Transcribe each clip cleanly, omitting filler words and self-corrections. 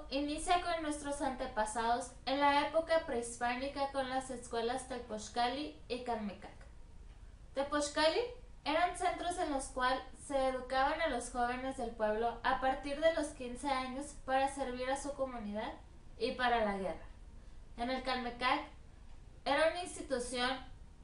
México inicia con nuestros antepasados en la época prehispánica con las escuelas Tepozcali y Calmecac. Tepozcali eran centros en los cuales se educaban a los jóvenes del pueblo a partir de los 15 años para servir a su comunidad y para la guerra. En el Calmecac era una institución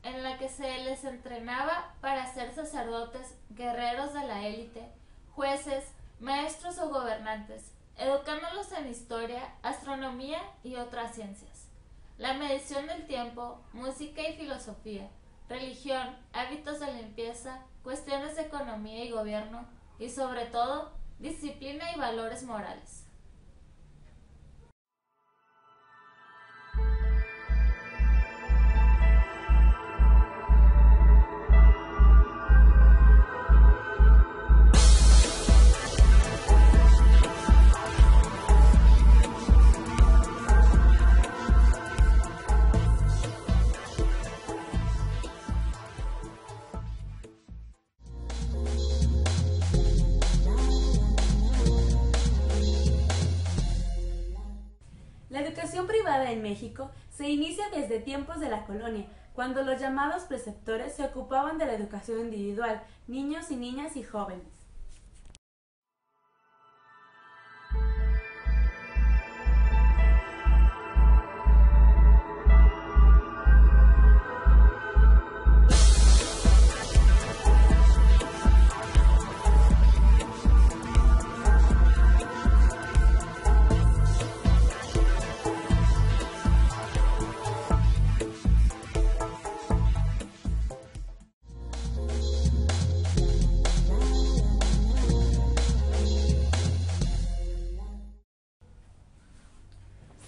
en la que se les entrenaba para ser sacerdotes, guerreros de la élite, jueces, maestros o gobernantes, educándolos en historia, astronomía y otras ciencias, la medición del tiempo, música y filosofía, religión, hábitos de limpieza, cuestiones de economía y gobierno y sobre todo, disciplina y valores morales. La educación privada en México se inicia desde tiempos de la colonia, cuando los llamados preceptores se ocupaban de la educación individual, niños y niñas y jóvenes.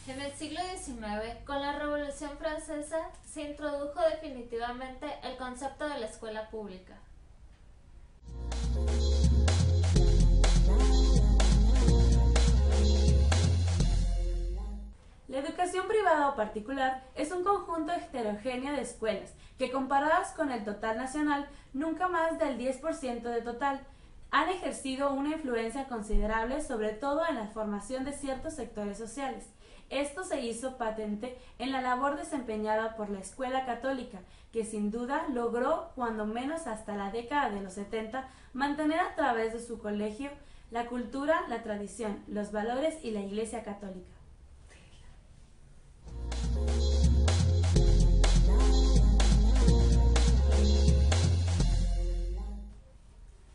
En el siglo XIX, con la Revolución Francesa, se introdujo definitivamente el concepto de la escuela pública. La educación privada o particular es un conjunto heterogéneo de escuelas que, comparadas con el total nacional, nunca más del 10% de total, han ejercido una influencia considerable sobre todo en la formación de ciertos sectores sociales. Esto se hizo patente en la labor desempeñada por la Escuela Católica, que sin duda logró, cuando menos hasta la década de los 70, mantener a través de su colegio la cultura, la tradición, los valores y la Iglesia Católica.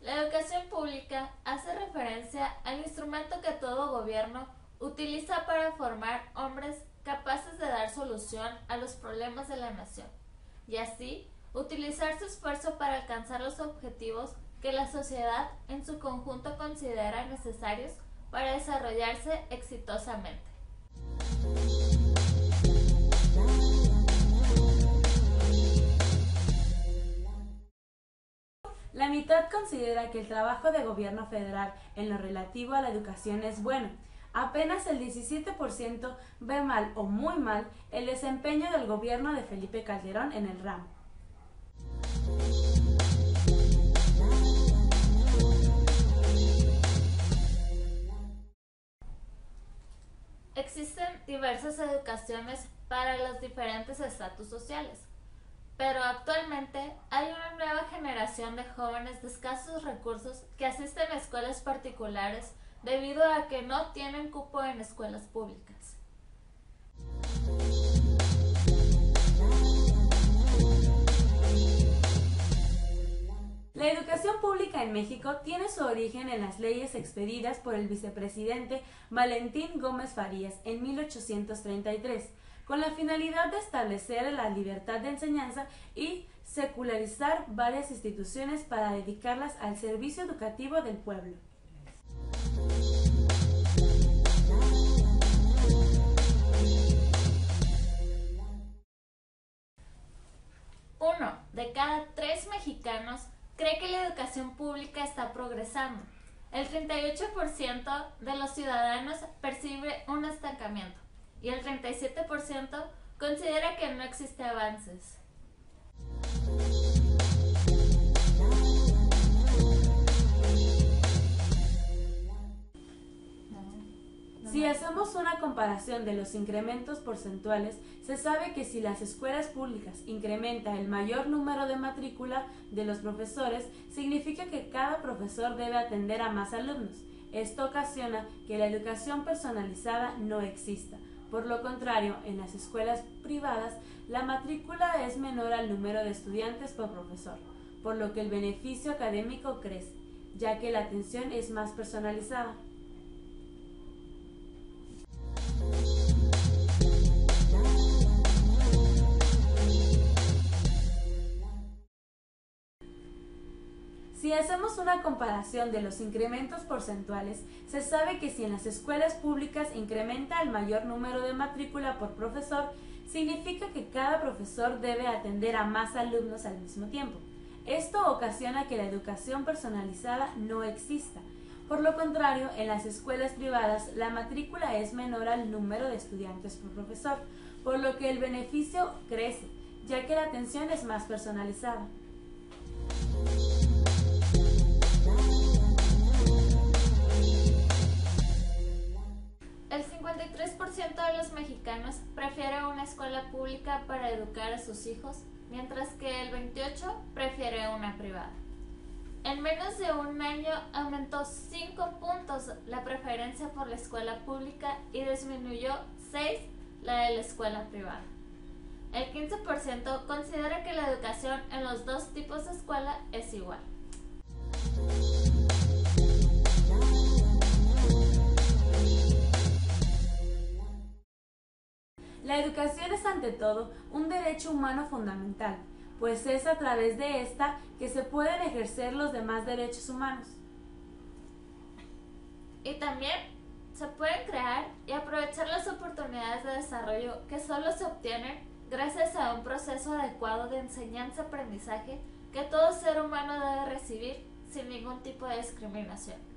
La educación pública hace referencia al instrumento que todo gobierno utiliza para formar hombres capaces de dar solución a los problemas de la nación, y así utilizar su esfuerzo para alcanzar los objetivos que la sociedad en su conjunto considera necesarios para desarrollarse exitosamente. La mitad considera que el trabajo de gobierno federal en lo relativo a la educación es bueno. Apenas el 17% ve mal o muy mal el desempeño del gobierno de Felipe Calderón en el ramo. Existen diversas educaciones para los diferentes estatus sociales, pero actualmente hay una nueva generación de jóvenes de escasos recursos que asisten a escuelas particulares debido a que no tienen cupo en escuelas públicas. La educación pública en México tiene su origen en las leyes expedidas por el vicepresidente Valentín Gómez Farías en 1833, con la finalidad de establecer la libertad de enseñanza y secularizar varias instituciones para dedicarlas al servicio educativo del pueblo. Uno de cada 3 mexicanos cree que la educación pública está progresando. El 38% de los ciudadanos percibe un estancamiento y el 37% considera que no existe avances. Si hacemos una comparación de los incrementos porcentuales, se sabe que si las escuelas públicas incrementan el mayor número de matrícula de los profesores, significa que cada profesor debe atender a más alumnos. Esto ocasiona que la educación personalizada no exista. Por lo contrario, en las escuelas privadas, la matrícula es menor al número de estudiantes por profesor, por lo que el beneficio académico crece, ya que la atención es más personalizada. Si hacemos una comparación de los incrementos porcentuales, se sabe que si en las escuelas públicas incrementa el mayor número de matrícula por profesor, significa que cada profesor debe atender a más alumnos al mismo tiempo. Esto ocasiona que la educación personalizada no exista. Por lo contrario, en las escuelas privadas, la matrícula es menor al número de estudiantes por profesor, por lo que el beneficio crece, ya que la atención es más personalizada. El 53% de los mexicanos prefiere una escuela pública para educar a sus hijos, mientras que el 28% prefiere una privada. En menos de un año aumentó 5 puntos la preferencia por la escuela pública y disminuyó 6 la de la escuela privada. El 15% considera que la educación en los dos tipos de escuela es igual. La educación es ante todo un derecho humano fundamental, pues es a través de esta que se pueden ejercer los demás derechos humanos. Y también se pueden crear y aprovechar las oportunidades de desarrollo que solo se obtienen gracias a un proceso adecuado de enseñanza-aprendizaje que todo ser humano debe recibir sin ningún tipo de discriminación.